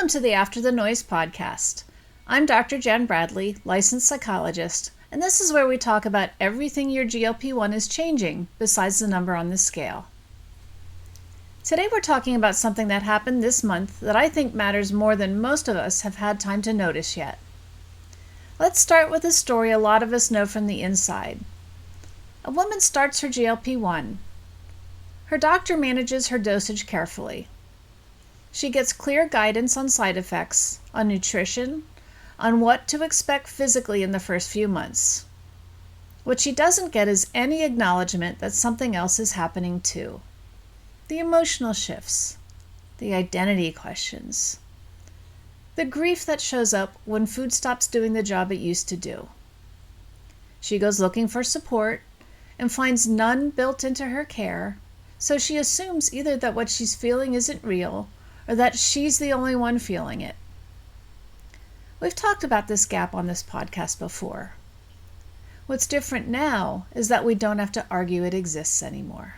to the After the Noise podcast. I'm Dr. Jen Bradley, licensed psychologist, and this is where we talk about everything your GLP-1 is changing besides the number on the scale. Today we're talking about something that happened this month that I think matters more than most of us have had time to notice yet. Let's start with a story a lot of us know from the inside. A woman starts her GLP-1. Her doctor manages her dosage carefully. She gets clear guidance on side effects, on nutrition, on what to expect physically in the first few months. What she doesn't get is any acknowledgement that something else is happening too. The emotional shifts, the identity questions, the grief that shows up when food stops doing the job it used to do. She goes looking for support and finds none built into her care, so she assumes either that what she's feeling isn't real or that she's the only one feeling it. We've talked about this gap on this podcast before. What's different now is that we don't have to argue it exists anymore.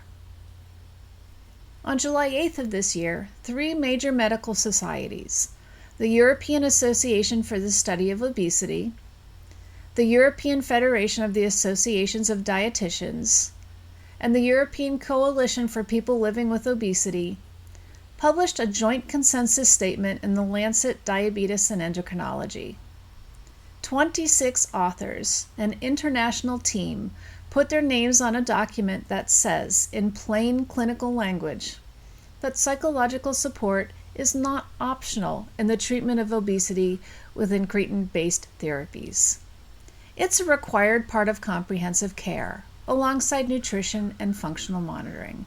On July 8th of this year, 3 major medical societies, the European Association for the Study of Obesity, the European Federation of the Associations of Dietitians, and the European Coalition for People Living with Obesity, published a joint consensus statement in the Lancet Diabetes Endocrinology. 26 authors, an international team, put their names on a document that says, in plain clinical language, that psychological support is not optional in the treatment of obesity with incretin-based therapies. It's a required part of comprehensive care, alongside nutrition and functional monitoring.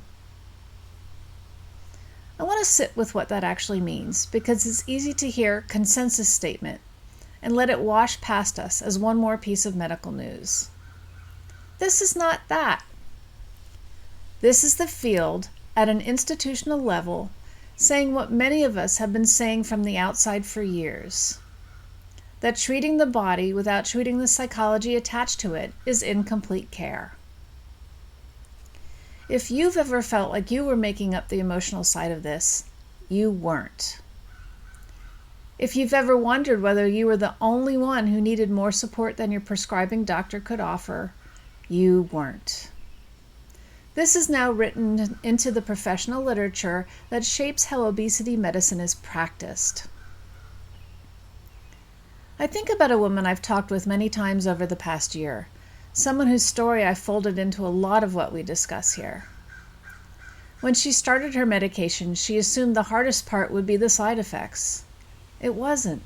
I want to sit with what that actually means because it's easy to hear consensus statement and let it wash past us as one more piece of medical news. This is not that. This is the field at an institutional level saying what many of us have been saying from the outside for years, that treating the body without treating the psychology attached to it is incomplete care. If you've ever felt like you were making up the emotional side of this, you weren't. If you've ever wondered whether you were the only one who needed more support than your prescribing doctor could offer, you weren't. This is now written into the professional literature that shapes how obesity medicine is practiced. I think about a woman I've talked with many times over the past year, someone whose story I folded into a lot of what we discuss here. When she started her medication, she assumed the hardest part would be the side effects. It wasn't.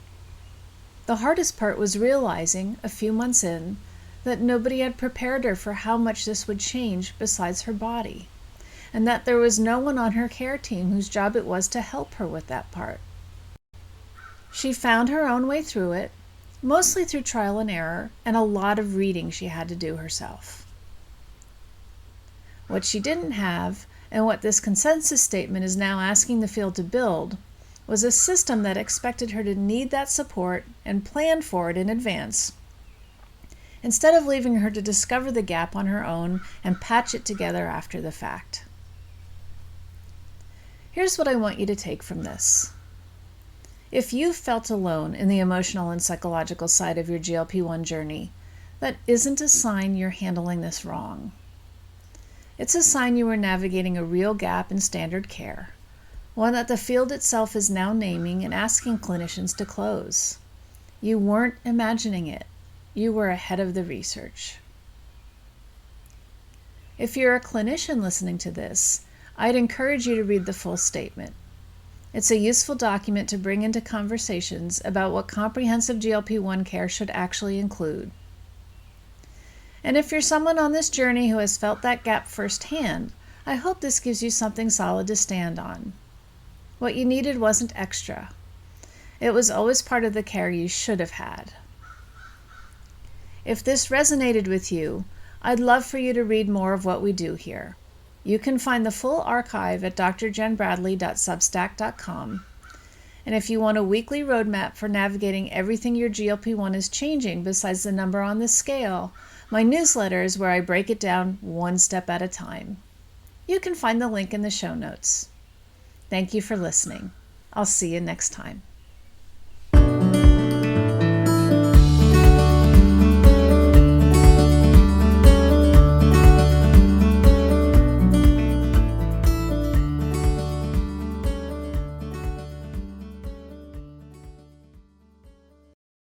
The hardest part was realizing, a few months in, that nobody had prepared her for how much this would change besides her body, and that there was no one on her care team whose job it was to help her with that part. She found her own way through it, mostly through trial and error, and a lot of reading she had to do herself. What she didn't have, and what this consensus statement is now asking the field to build, was a system that expected her to need that support and plan for it in advance, instead of leaving her to discover the gap on her own and patch it together after the fact. Here's what I want you to take from this. If you felt alone in the emotional and psychological side of your GLP-1 journey, that isn't a sign you're handling this wrong. It's a sign you are navigating a real gap in standard care, one that the field itself is now naming and asking clinicians to close. You weren't imagining it. You were ahead of the research. If you're a clinician listening to this, I'd encourage you to read the full statement. It's a useful document to bring into conversations about what comprehensive GLP-1 care should actually include. And if you're someone on this journey who has felt that gap firsthand, I hope this gives you something solid to stand on. What you needed wasn't extra. It was always part of the care you should have had. If this resonated with you, I'd love for you to read more of what we do here. You can find the full archive at drjenbradley.substack.com. And if you want a weekly roadmap for navigating everything your GLP-1 is changing besides the number on the scale, my newsletter is where I break it down one step at a time. You can find the link in the show notes. Thank you for listening. I'll see you next time.